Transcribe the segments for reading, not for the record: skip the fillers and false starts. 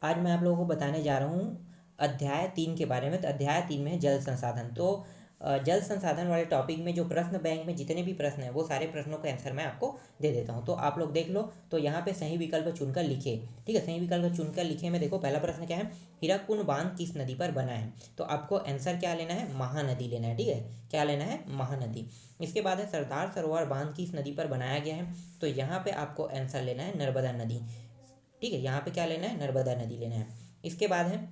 आज मैं आप लोगों को बताने जा रहा हूँ अध्याय 3 के बारे में। तो अध्याय 3 में है जल संसाधन। तो जल संसाधन वाले टॉपिक में जो प्रश्न बैंक में जितने भी प्रश्न हैं वो सारे प्रश्नों का आंसर मैं आपको दे देता हूँ। तो आप लोग देख लो। तो यहाँ पे सही विकल्प चुनकर लिखे। ठीक है, सही विकल्प चुनकर लिखे में देखो पहला प्रश्न क्या है, हीराकुंड बांध किस नदी पर बना है। तो आपको आंसर क्या लेना है, महानदी लेना है। ठीक है, क्या लेना है, महानदी। इसके बाद है सरदार सरोवर बांध किस नदी पर बनाया गया है। तो यहाँ पे आपको आंसर लेना है नर्मदा नदी। ठीक है, यहाँ पे क्या लेना है, नर्मदा नदी लेना है। इसके बाद है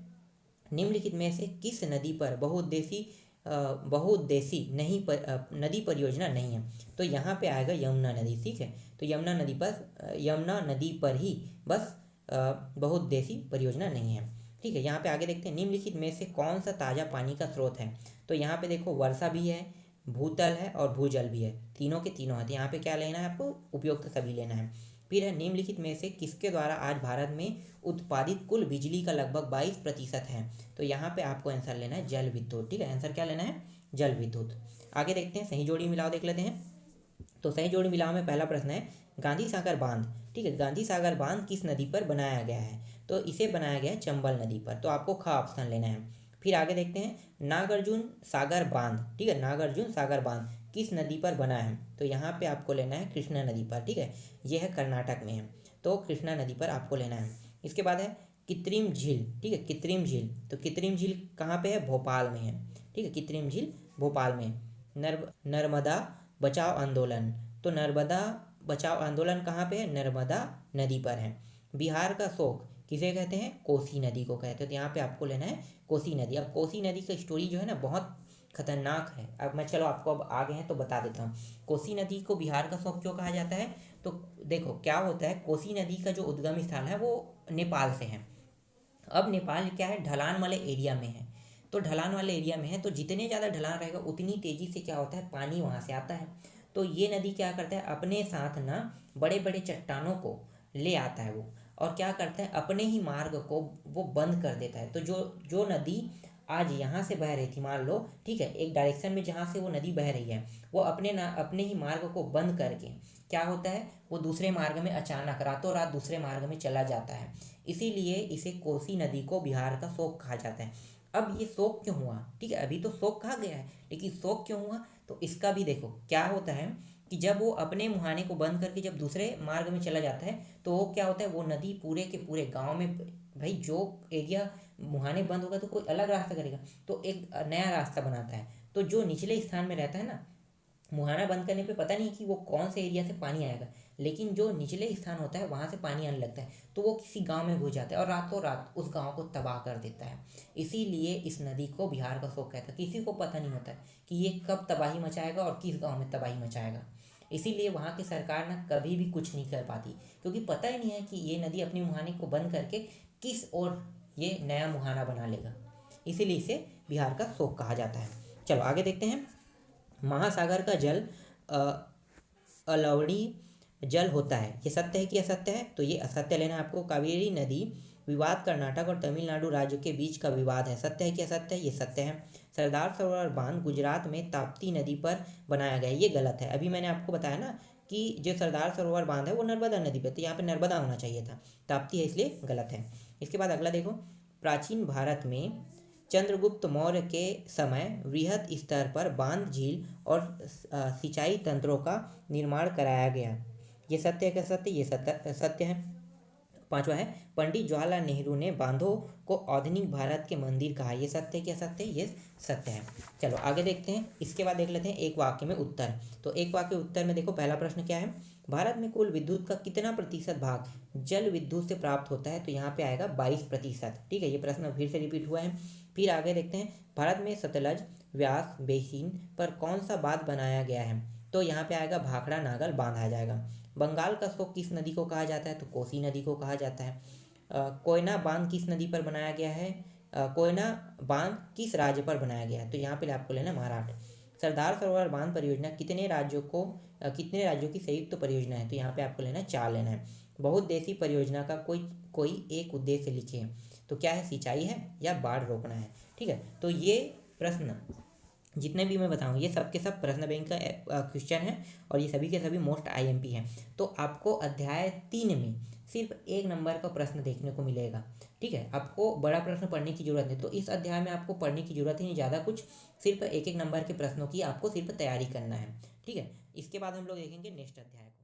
निम्नलिखित में से किस नदी पर बहुउद्देशीय नहीं नदी परियोजना नहीं है। तो यहाँ पे आएगा यमुना नदी। ठीक है, तो यमुना नदी पर ही बस बहुउद्देशीय परियोजना नहीं है। ठीक है, यहाँ पे आगे देखते हैं निम्नलिखित में से कौन सा ताज़ा पानी का स्रोत है। तो यहाँ पे देखो वर्षा भी है, भूतल है और भूजल भी है, तीनों के तीनों है। तो यहाँ पे क्या लेना है आपको, उपयुक्त सभी लेना है। फिर है निम्नलिखित में से किसके द्वारा आज भारत में उत्पादित कुल बिजली का लगभग 22% है। तो यहाँ पे आपको आंसर लेना है जल विद्युत। ठीक है, आंसर क्या लेना है, जल विद्युत। आगे देखते हैं सही जोड़ी मिलाओ देख लेते हैं। तो सही जोड़ी मिलाओ में पहला प्रश्न है गांधी सागर बांध। ठीक है, गांधी सागर बांध किस नदी पर बनाया गया है। तो इसे बनाया गया है चंबल नदी पर। तो आपको ख ऑप्शन लेना है। फिर आगे देखते हैं नागार्जुन सागर बांध। ठीक है, नागार्जुन सागर बांध किस नदी पर बना है। तो यहाँ पे आपको लेना है कृष्णा नदी पर। ठीक है, यह है कर्नाटक में है, तो कृष्णा नदी पर आपको लेना है। इसके बाद है कृत्रिम झील। ठीक है, कृत्रिम झील। तो कृत्रिम झील कहाँ पे है, भोपाल में है। ठीक है, कृत्रिम झील भोपाल में। नर्मदा बचाओ आंदोलन। तो नर्मदा बचाओ आंदोलन कहाँ पे है, नर्मदा नदी पर है। बिहार का शोक किसे कहते हैं, कोसी नदी को कहते हैं। तो यहाँ पे आपको लेना है कोसी नदी। अब कोसी नदी का स्टोरी जो है ना बहुत खतरनाक है। अब मैं चलो आपको अब आगे हैं तो बता देता हूँ कोसी नदी को बिहार का शोक क्यों कहा जाता है। तो देखो क्या होता है, कोसी नदी का जो उद्गम स्थान है वो नेपाल से है। अब नेपाल क्या है, ढलान वाले एरिया में है। तो ढलान वाले एरिया में है तो जितने ज़्यादा ढलान रहेगा उतनी तेज़ी से क्या होता है, पानी वहाँ से आता है। तो ये नदी क्या करता है, अपने साथ ना बड़े बड़े चट्टानों को ले आता है वो, और क्या करता है अपने ही मार्ग को वो बंद कर देता है। तो जो जो नदी आज यहाँ से बह रही थी, मान लो ठीक है, एक डायरेक्शन में जहाँ से वो नदी बह रही है, वो अपने ही मार्ग को बंद करके क्या होता है, वो दूसरे मार्ग में अचानक रातों रात दूसरे मार्ग में चला जाता है। इसीलिए इसे कोसी नदी को बिहार का शोक कहा जाता है। अब ये शोक क्यों हुआ, ठीक है, अभी तो शोक कहा गया है, लेकिन शोक क्यों हुआ, तो इसका भी देखो क्या होता है कि जब वो अपने मुहाने को बंद करके जब दूसरे मार्ग में चला जाता है तो वो क्या होता है, वो नदी पूरे के पूरे गांव में, भाई जो एरिया मुहाने बंद होगा तो कोई अलग रास्ता करेगा, तो एक नया रास्ता बनाता है। तो जो निचले स्थान में रहता है ना, मुहाना बंद करने पे पता नहीं कि वो कौन से एरिया से पानी आएगा, लेकिन जो निचले स्थान होता है वहाँ से पानी आने लगता है, तो वो किसी गांव में घुस जाता है और रातों रात उस गांव को तबाह कर देता है। इसीलिए इस नदी को बिहार का शोक कहता है। किसी को पता नहीं होता है कि ये कब तबाही मचाएगा और किस गाँव में तबाही मचाएगा। इसीलिए वहाँ की सरकार ना कभी भी कुछ नहीं कर पाती, क्योंकि पता ही नहीं है कि ये नदी अपनी मुहाने को बंद करके किस ओर ये नया मुहाना बना लेगा। इसीलिए इसे बिहार का शोक कहा जाता है। चलो आगे देखते हैं। महासागर का जल अलवणीय जल होता है, ये सत्य है कि असत्य है। तो ये असत्य लेना है आपको। कावेरी नदी विवाद कर्नाटक और तमिलनाडु राज्यों के बीच का विवाद है, सत्य है कि असत्य है, ये सत्य है। सरदार सरोवर बांध गुजरात में ताप्ती नदी पर बनाया गया है, ये गलत है। अभी मैंने आपको बताया ना कि जो सरदार सरोवर बांध है वो नर्मदा नदी पर, तो यहाँ पे नर्मदा होना चाहिए था, ताप्ती है इसलिए गलत है। इसके बाद अगला देखो, प्राचीन भारत में चंद्रगुप्त मौर्य के समय वृहद स्तर पर बांध, झील और सिंचाई तंत्रों का निर्माण कराया गया, ये सत्य है क्या, सत्य, ये सत्य है। पांचवा है पंडित जवाहरलाल नेहरू ने बांधों को आधुनिक भारत के मंदिर कहा, ये सत्य है क्या, सत्य, ये सत्य है। चलो आगे देखते हैं। इसके बाद देख लेते हैं एक वाक्य में उत्तर। तो एक वाक्य उत्तर में देखो पहला प्रश्न क्या है, भारत में कुल विद्युत का कितना प्रतिशत भाग जल विद्युत से प्राप्त होता है। तो यहाँ पे आएगा 22%। ठीक है, ये प्रश्न फिर से रिपीट हुआ है। फिर आगे देखते हैं, भारत में सतलज व्यास बेसिन पर कौन सा बांध बनाया गया है। तो यहाँ पे आएगा भाखड़ा नागल बांध आ जाएगा। बंगाल का शोक किस नदी को कहा जाता है, तो कोसी नदी को कहा जाता है। कोयना बांध किस नदी पर बनाया गया है, कोयना बांध किस राज्य पर बनाया गया है। तो यहाँ पे आपको लेना महाराष्ट्र। सरदार सरोवर बांध परियोजना कितने राज्यों की संयुक्त परियोजना है। तो यहाँ पे आपको लेना 4 लेना है। बहुउद्देशीय परियोजना का कोई कोई एक उद्देश्य लिखे। तो क्या है, सिंचाई है या बाढ़ रोकना है। ठीक है, तो ये प्रश्न जितने भी मैं बताऊँ ये सब के सब प्रश्न बैंक का क्वेश्चन है और ये सभी के सभी मोस्ट आईएमपी हैं। तो आपको अध्याय 3 में सिर्फ 1 नंबर का प्रश्न देखने को मिलेगा। ठीक है, आपको बड़ा प्रश्न पढ़ने की जरूरत नहीं, तो इस अध्याय में आपको पढ़ने की जरूरत ही नहीं ज़्यादा कुछ, सिर्फ 1 1 नंबर के प्रश्नों की आपको सिर्फ तैयारी करना है। ठीक है, इसके बाद हम लोग देखेंगे नेक्स्ट अध्याय को।